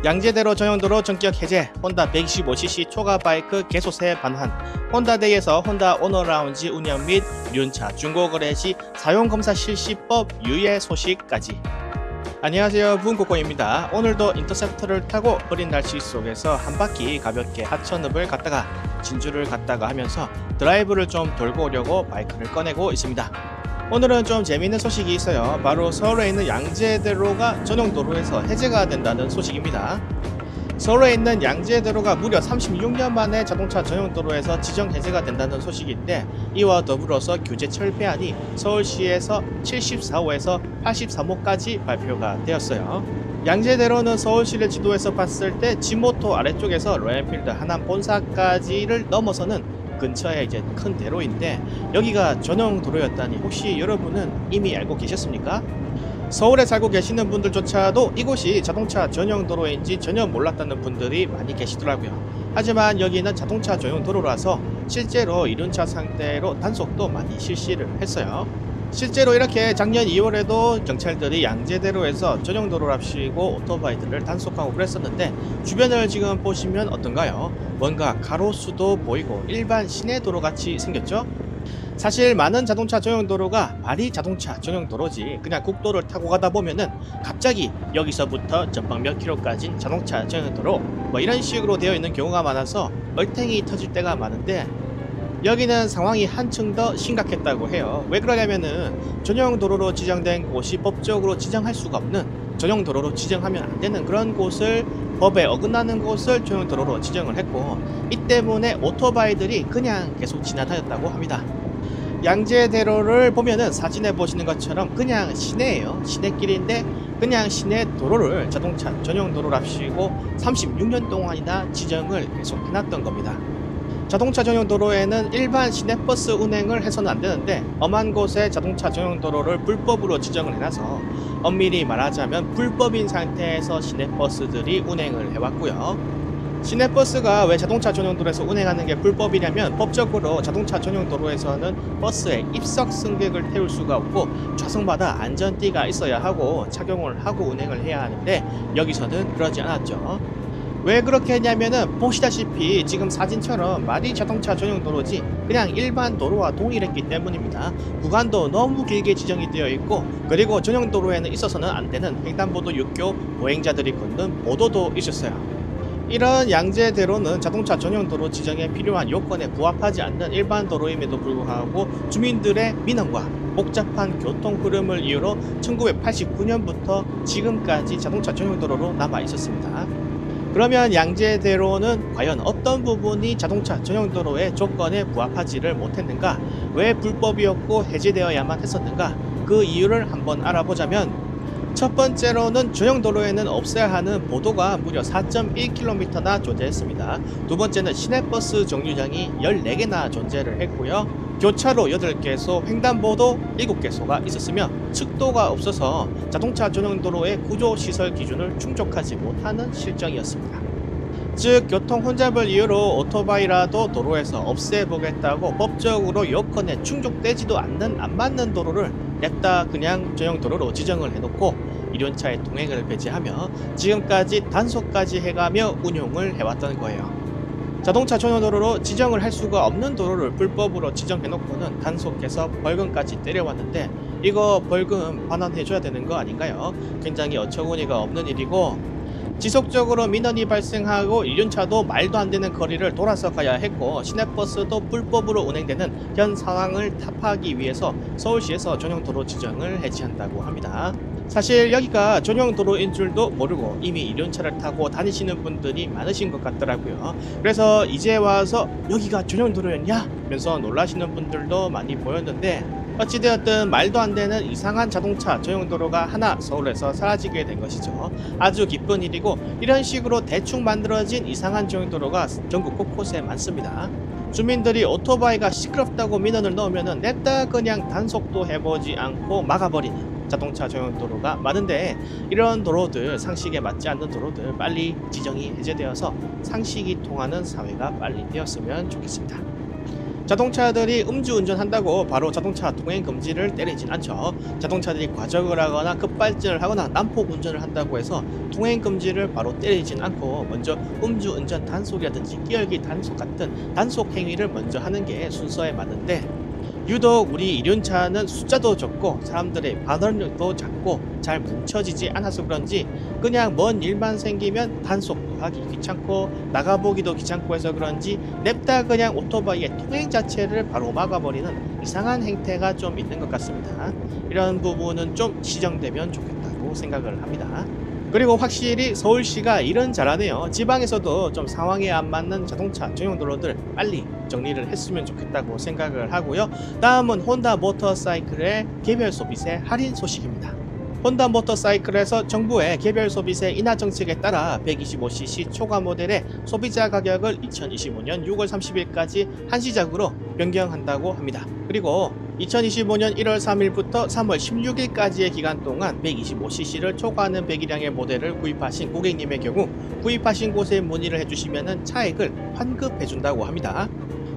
양재대로 전용도로 전격 해제, 혼다 125cc 초가 바이크 개소세 반환, 혼다데이에서 혼다 오너라운지 운영 및 이륜차 중고거래 시 사용검사 실시법 유예 소식까지. 안녕하세요, 부은코코입니다. 오늘도 인터셉터를 타고 흐린 날씨 속에서 한 바퀴 가볍게 하천읍을 갔다가 진주를 갔다가 하면서 드라이브를 좀 돌고 오려고 바이크를 꺼내고 있습니다. 오늘은 좀 재미있는 소식이 있어요. 바로 서울에 있는 양재대로가 전용도로에서 해제가 된다는 소식입니다. 서울에 있는 양재대로가 무려 36년 만에 자동차 전용도로에서 지정 해제가 된다는 소식인데, 이와 더불어서 규제 철폐안이 서울시에서 74호에서 83호까지 발표가 되었어요. 양재대로는 서울시를 지도에서 봤을 때 지모토 아래쪽에서 로얄필드 하남 본사까지를 넘어서는 근처에 이제 큰 대로인데, 여기가 전용 도로였다니 혹시 여러분은 이미 알고 계셨습니까? 서울에 살고 계시는 분들조차도 이곳이 자동차 전용 도로인지 전혀 몰랐다는 분들이 많이 계시더라고요. 하지만 여기는 자동차 전용 도로라서 실제로 이륜차 상태로 단속도 많이 실시를 했어요. 실제로 이렇게 작년 2월에도 경찰들이 양재대로에서 전용도로랍시고 오토바이들을 단속하고 그랬었는데, 주변을 지금 보시면 어떤가요? 뭔가 가로수도 보이고 일반 시내도로 같이 생겼죠? 사실 많은 자동차 전용도로가 말이 자동차 전용도로지 그냥 국도를 타고 가다 보면은 갑자기 여기서부터 전방 몇 킬로까지 자동차 전용도로 뭐 이런 식으로 되어 있는 경우가 많아서 얼탱이 터질 때가 많은데, 여기는 상황이 한층 더 심각했다고 해요. 왜 그러냐면은 전용도로로 지정된 곳이 법적으로 지정할 수가 없는, 전용도로로 지정하면 안 되는 그런 곳을, 법에 어긋나는 곳을 전용도로로 지정을 했고, 이 때문에 오토바이들이 그냥 계속 지나다녔다고 합니다. 양재대로를 보면은 사진에 보시는 것처럼 그냥 시내예요. 시내길인데 그냥 시내 도로를 자동차 전용도로랍시고 36년 동안이나 지정을 계속 해놨던 겁니다. 자동차 전용 도로에는 일반 시내버스 운행을 해서는 안 되는데, 엄한 곳에 자동차 전용 도로를 불법으로 지정을 해놔서 엄밀히 말하자면 불법인 상태에서 시내버스들이 운행을 해왔고요. 시내버스가 왜 자동차 전용 도로에서 운행하는 게 불법이냐면, 법적으로 자동차 전용 도로에서는 버스에 입석 승객을 태울 수가 없고 좌석마다 안전띠가 있어야 하고 착용을 하고 운행을 해야 하는데, 여기서는 그러지 않았죠. 왜 그렇게 했냐면은 보시다시피 지금 사진처럼 말이 자동차 전용 도로지 그냥 일반 도로와 동일했기 때문입니다. 구간도 너무 길게 지정이 되어 있고, 그리고 전용 도로에는 있어서는 안 되는 횡단보도 6교 보행자들이 걷는 보도도 있었어요. 이런 양재대로는 자동차 전용 도로 지정에 필요한 요건에 부합하지 않는 일반 도로임에도 불구하고 주민들의 민원과 복잡한 교통 흐름을 이유로 1989년부터 지금까지 자동차 전용 도로로 남아 있었습니다. 그러면 양재대로는 과연 어떤 부분이 자동차 전용도로의 조건에 부합하지를 못했는가? 왜 불법이었고 해제되어야만 했었는가? 그 이유를 한번 알아보자면, 첫 번째로는 전용도로에는 없어야 하는 보도가 무려 4.1km나 존재했습니다. 두 번째는 시내버스 정류장이 14개나 존재를 했고요. 교차로 8개소, 횡단보도 7개소가 있었으며 측도가 없어서 자동차 전용도로의 구조시설 기준을 충족하지 못하는 실정이었습니다. 즉, 교통 혼잡을 이유로 오토바이라도 도로에서 없애보겠다고 법적으로 요건에 충족되지도 않는 안 맞는 도로를 냅다 그냥 전용도로로 지정을 해놓고 이륜차의 동행을 배제하며 지금까지 단속까지 해가며 운용을 해왔던 거예요. 자동차 전용도로로 지정을 할 수가 없는 도로를 불법으로 지정해놓고는 단속해서 벌금까지 때려왔는데, 이거 벌금 반환해줘야 되는 거 아닌가요? 굉장히 어처구니가 없는 일이고, 지속적으로 민원이 발생하고 이륜차도 말도 안 되는 거리를 돌아서 가야 했고, 시내버스도 불법으로 운행되는 현 상황을 타파하기 위해서 서울시에서 전용도로 지정을 해제한다고 합니다. 사실 여기가 전용도로인 줄도 모르고 이미 이륜차를 타고 다니시는 분들이 많으신 것 같더라고요. 그래서 이제 와서 여기가 전용도로였냐? 면서 놀라시는 분들도 많이 보였는데, 어찌되었든 말도 안 되는 이상한 자동차 전용도로가 하나 서울에서 사라지게 된 것이죠. 아주 기쁜 일이고, 이런 식으로 대충 만들어진 이상한 전용도로가 전국 곳곳에 많습니다. 주민들이 오토바이가 시끄럽다고 민원을 넣으면은 냅다 그냥 단속도 해보지 않고 막아버리는 자동차 전용도로가 많은데, 이런 도로들, 상식에 맞지 않는 도로들 빨리 지정이 해제되어서 상식이 통하는 사회가 빨리 되었으면 좋겠습니다. 자동차들이 음주운전한다고 바로 자동차 통행 금지를 때리진 않죠. 자동차들이 과적을 하거나 급발진을 하거나 난폭 운전을 한다고 해서 통행 금지를 바로 때리진 않고 먼저 음주운전 단속이라든지 끼어기 단속 같은 단속 행위를 먼저 하는 게 순서에 맞는데, 유독 우리 이륜차는 숫자도 적고 사람들의 반응력도 작고 잘 뭉쳐지지 않아서 그런지 그냥 먼 일만 생기면 단속도 하기 귀찮고 나가보기도 귀찮고 해서 그런지 냅다 그냥 오토바이의 통행 자체를 바로 막아버리는 이상한 행태가 좀 있는 것 같습니다. 이런 부분은 좀 시정되면 좋겠다고 생각을 합니다. 그리고 확실히 서울시가 일은 잘하네요. 지방에서도 좀 상황에 안 맞는 자동차 전용 도로들 빨리 정리를 했으면 좋겠다고 생각을 하고요. 다음은 혼다 모터사이클의 개별 소비세 할인 소식입니다. 혼다 모터사이클에서 정부의 개별 소비세 인하 정책에 따라 125cc 초과 모델의 소비자 가격을 2025년 6월 30일까지 한시적으로 변경한다고 합니다. 그리고 2025년 1월 3일부터 3월 16일까지의 기간 동안 125cc를 초과하는 배기량의 모델을 구입하신 고객님의 경우 구입하신 곳에 문의를 해주시면 차액을 환급해준다고 합니다.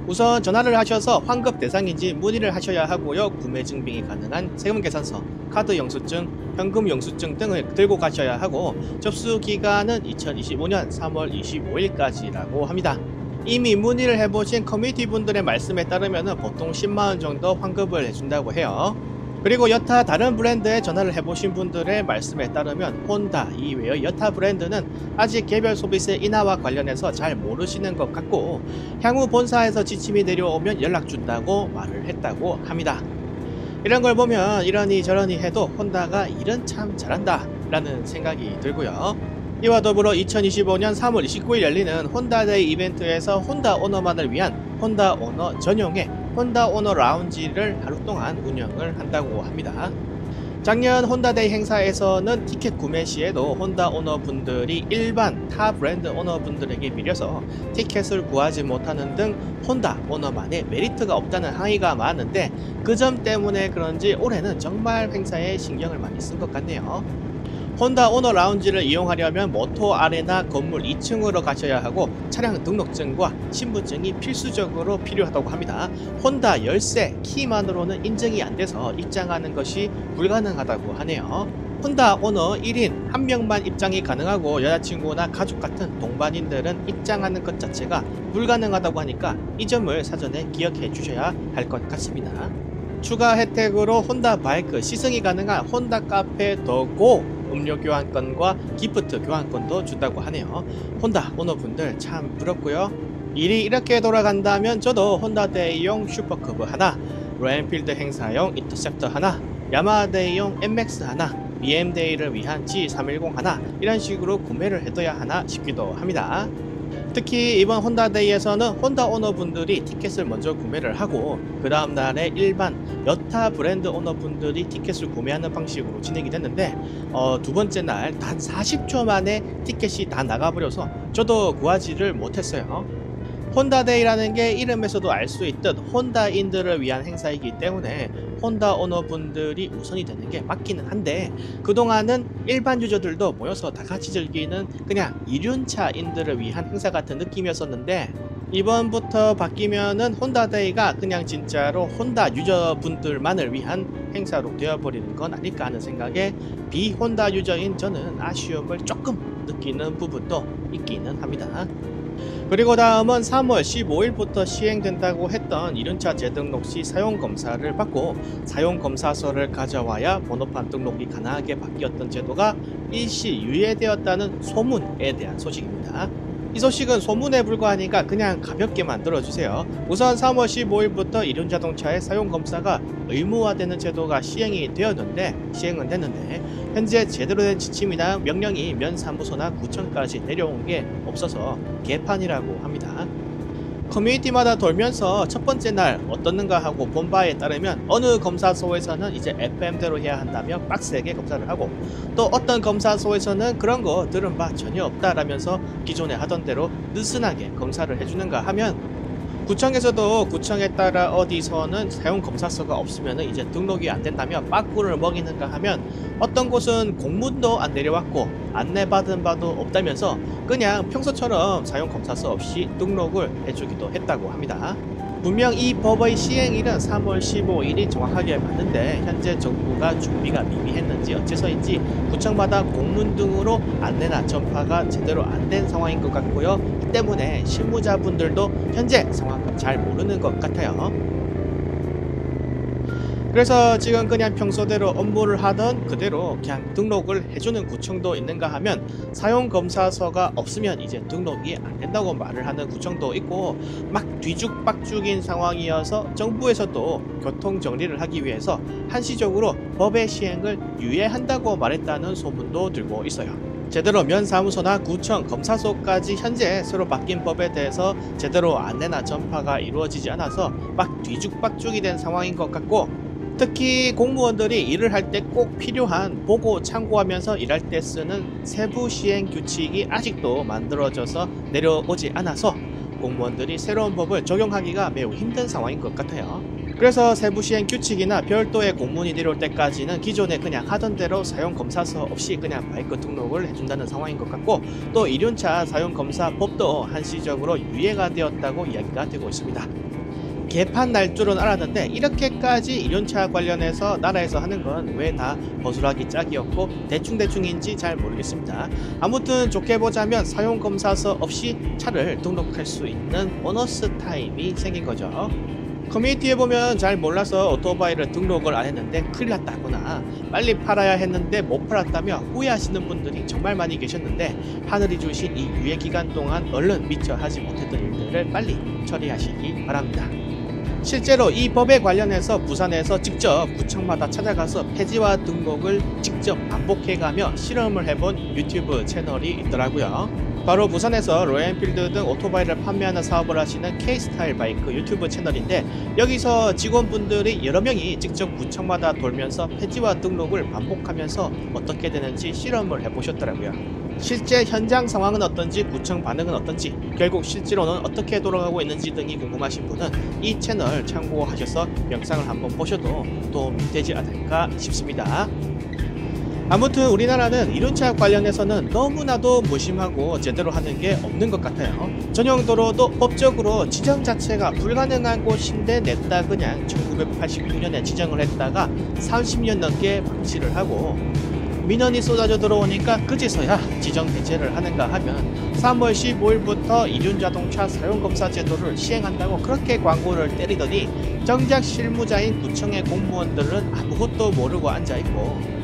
우선 전화를 하셔서 환급 대상인지 문의를 하셔야 하고요. 구매 증빙이 가능한 세금 계산서, 카드 영수증, 현금 영수증 등을 들고 가셔야 하고 접수 기간은 2025년 3월 25일까지라고 합니다. 이미 문의를 해보신 커뮤니티 분들의 말씀에 따르면 보통 10만원 정도 환급을 해준다고 해요. 그리고 여타 다른 브랜드에 전화를 해보신 분들의 말씀에 따르면 혼다 이외의 여타 브랜드는 아직 개별 소비세 인하와 관련해서 잘 모르시는 것 같고 향후 본사에서 지침이 내려오면 연락 준다고 말을 했다고 합니다. 이런 걸 보면 이러니 저러니 해도 혼다가 일은 참 잘한다 라는 생각이 들고요. 이와 더불어 2025년 3월 29일 열리는 혼다데이 이벤트에서 혼다 오너만을 위한 혼다 오너 전용의 혼다 오너 라운지를 하루 동안 운영을 한다고 합니다. 작년 혼다데이 행사에서는 티켓 구매 시에도 혼다 오너분들이 일반 타 브랜드 오너분들에게 밀려서 티켓을 구하지 못하는 등 혼다 오너만의 메리트가 없다는 항의가 많은데 그 점 때문에 그런지 올해는 정말 행사에 신경을 많이 쓴 것 같네요. 혼다 오너 라운지를 이용하려면 모토 아레나 건물 2층으로 가셔야 하고 차량 등록증과 신분증이 필수적으로 필요하다고 합니다. 혼다 열쇠 키만으로는 인증이 안 돼서 입장하는 것이 불가능하다고 하네요. 혼다 오너 1인 1명만 입장이 가능하고 여자친구나 가족 같은 동반인들은 입장하는 것 자체가 불가능하다고 하니까 이 점을 사전에 기억해 주셔야 할 것 같습니다. 추가 혜택으로 혼다 바이크 시승이 가능한 혼다 카페 더고 음료 교환권과 기프트 교환권도 준다고 하네요. 혼다 오너분들 참 부럽고요. 일이 이렇게 돌아간다면 저도 혼다데이용 슈퍼커브 하나, 로엔필드 행사용 인터셉터 하나, 야마하데이용 MX 하나, BM데이를 위한 G310 하나 이런 식으로 구매를 해둬야 하나 싶기도 합니다. 특히 이번 혼다데이에서는 혼다 오너분들이 티켓을 먼저 구매를 하고 그 다음 날에 일반 여타 브랜드 오너분들이 티켓을 구매하는 방식으로 진행이 됐는데 두 번째 날 단 40초 만에 티켓이 다 나가버려서 저도 구하지를 못했어요. 혼다데이라는 게 이름에서도 알 수 있듯 혼다인들을 위한 행사이기 때문에 혼다 오너분들이 우선이 되는 게 맞기는 한데 그동안은 일반 유저들도 모여서 다 같이 즐기는 그냥 이륜차인들을 위한 행사 같은 느낌이었었는데 이번부터 바뀌면은 혼다데이가 그냥 진짜로 혼다 유저분들만을 위한 행사로 되어버리는 건 아닐까 하는 생각에 비혼다 유저인 저는 아쉬움을 조금 느끼는 부분도 있기는 합니다. 그리고 다음은 3월 15일부터 시행된다고 했던 이륜차 재등록 시 사용검사를 받고 사용검사서를 가져와야 번호판 등록이 가능하게 바뀌었던 제도가 일시 유예되었다는 소문에 대한 소식입니다. 이 소식은 소문에 불과하니까 그냥 가볍게만 들어주세요. 우선 3월 15일부터 이륜자동차의 사용검사가 의무화되는 제도가 시행은 됐는데 현재 제대로 된 지침이나 명령이 면사무소나 구청까지 내려온 게 없어서 개판이라고 합니다. 커뮤니티마다 돌면서 첫 번째 날 어떻는가 하고 본 바에 따르면 어느 검사소에서는 이제 FM대로 해야 한다며 빡세게 검사를 하고 또 어떤 검사소에서는 그런 거 들은 바 전혀 없다라면서 기존에 하던 대로 느슨하게 검사를 해주는가 하면 구청에서도 구청에 따라 어디서는 사용검사서가 없으면 이제 등록이 안 된다며 빠꾸를 먹이는가 하면 어떤 곳은 공문도 안 내려왔고 안내받은 바도 없다면서 그냥 평소처럼 사용검사서 없이 등록을 해주기도 했다고 합니다. 분명 이 법의 시행일은 3월 15일이 정확하게 맞는데 현재 정부가 준비가 미비했는지 어째서인지 구청마다 공문 등으로 안내나 전파가 제대로 안 된 상황인 것 같고요. 이 때문에 실무자분들도 현재 상황을 잘 모르는 것 같아요. 그래서 지금 그냥 평소대로 업무를 하던 그대로 그냥 등록을 해주는 구청도 있는가 하면 사용검사서가 없으면 이제 등록이 안 된다고 말을 하는 구청도 있고, 막 뒤죽박죽인 상황이어서 정부에서도 교통정리를 하기 위해서 한시적으로 법의 시행을 유예한다고 말했다는 소문도 들고 있어요. 제대로 면사무소나 구청, 검사소까지 현재 새로 바뀐 법에 대해서 제대로 안내나 전파가 이루어지지 않아서 막 뒤죽박죽이 된 상황인 것 같고, 특히 공무원들이 일을 할 때 꼭 필요한 보고 참고하면서 일할 때 쓰는 세부 시행 규칙이 아직도 만들어져서 내려오지 않아서 공무원들이 새로운 법을 적용하기가 매우 힘든 상황인 것 같아요. 그래서 세부 시행 규칙이나 별도의 공문이 내려올 때까지는 기존에 그냥 하던 대로 사용검사서 없이 그냥 바이크 등록을 해준다는 상황인 것 같고, 또 이륜차 사용검사법도 한시적으로 유예가 되었다고 이야기가 되고 있습니다. 개판 날 줄은 알았는데 이렇게까지 이륜차 관련해서 나라에서 하는 건 왜 다 버스라기 짝이었고 대충대충인지 잘 모르겠습니다. 아무튼 좋게 보자면 사용검사서 없이 차를 등록할 수 있는 보너스 타임이 생긴 거죠. 커뮤니티에 보면 잘 몰라서 오토바이를 등록을 안 했는데 큰일 났다거나 빨리 팔아야 했는데 못 팔았다며 후회하시는 분들이 정말 많이 계셨는데, 하늘이 주신 이 유예기간 동안 얼른 미처 하지 못했던 일들을 빨리 처리하시기 바랍니다. 실제로 이 법에 관련해서 부산에서 직접 구청마다 찾아가서 폐지와 등록을 직접 반복해가며 실험을 해본 유튜브 채널이 있더라고요. 바로 부산에서 로얄엔필드 등 오토바이를 판매하는 사업을 하시는 K스타일 바이크 유튜브 채널인데, 여기서 직원분들이 여러 명이 직접 구청마다 돌면서 폐지와 등록을 반복하면서 어떻게 되는지 실험을 해보셨더라고요. 실제 현장 상황은 어떤지, 구청 반응은 어떤지, 결국 실제로는 어떻게 돌아가고 있는지 등이 궁금하신 분은 이 채널 참고하셔서 영상을 한번 보셔도 도움이 되지 않을까 싶습니다. 아무튼 우리나라는 이륜차 관련해서는 너무나도 무심하고 제대로 하는 게 없는 것 같아요. 전용도로도 법적으로 지정 자체가 불가능한 곳인데 냈다 그냥 1989년에 지정을 했다가 30년 넘게 방치를 하고, 민원이 쏟아져 들어오니까 그제서야 지정 해제를 하는가 하면 3월 15일부터 이륜자동차 사용검사 제도를 시행한다고 그렇게 광고를 때리더니 정작 실무자인 구청의 공무원들은 아무것도 모르고 앉아있고,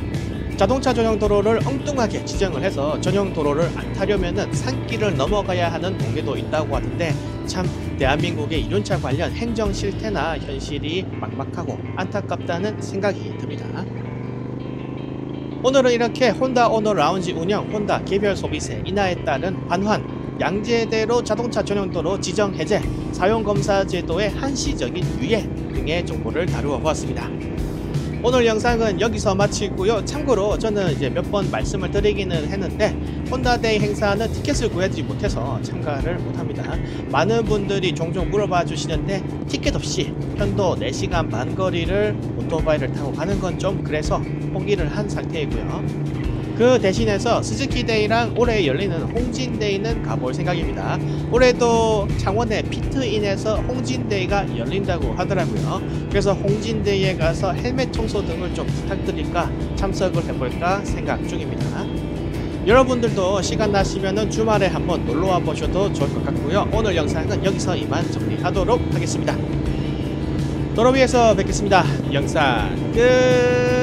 자동차 전용 도로를 엉뚱하게 지정을 해서 전용 도로를 안 타려면은 산길을 넘어가야 하는 동네도 있다고 하던데, 참 대한민국의 이륜차 관련 행정 실태나 현실이 막막하고 안타깝다는 생각이 듭니다. 오늘은 이렇게 혼다 오너 라운지 운영, 혼다 개별 소비세 인하에 따른 반환, 양재대로 자동차 전용도로 지정 해제, 사용검사 제도의 한시적인 유예 등의 정보를 다루어 보았습니다. 오늘 영상은 여기서 마치고요. 참고로 저는 이제 몇 번 말씀을 드리기는 했는데 혼다데이 행사는 티켓을 구하지 못해서 참가를 못합니다. 많은 분들이 종종 물어봐 주시는데 티켓 없이 편도 4시간 반 거리를 오토바이를 타고 가는 건 좀 그래서 포기를 한 상태이고요. 그 대신해서 스즈키데이랑 올해 열리는 홍진데이는 가볼 생각입니다. 올해도 창원의 피트인에서 홍진데이가 열린다고 하더라고요. 그래서 홍진데이에 가서 헬멧 청소 등을 좀 부탁드릴까 참석을 해볼까 생각 중입니다. 여러분들도 시간 나시면은 주말에 한번 놀러와 보셔도 좋을 것 같고요. 오늘 영상은 여기서 이만 정리하도록 하겠습니다. 도로 위에서 뵙겠습니다. 영상 끝.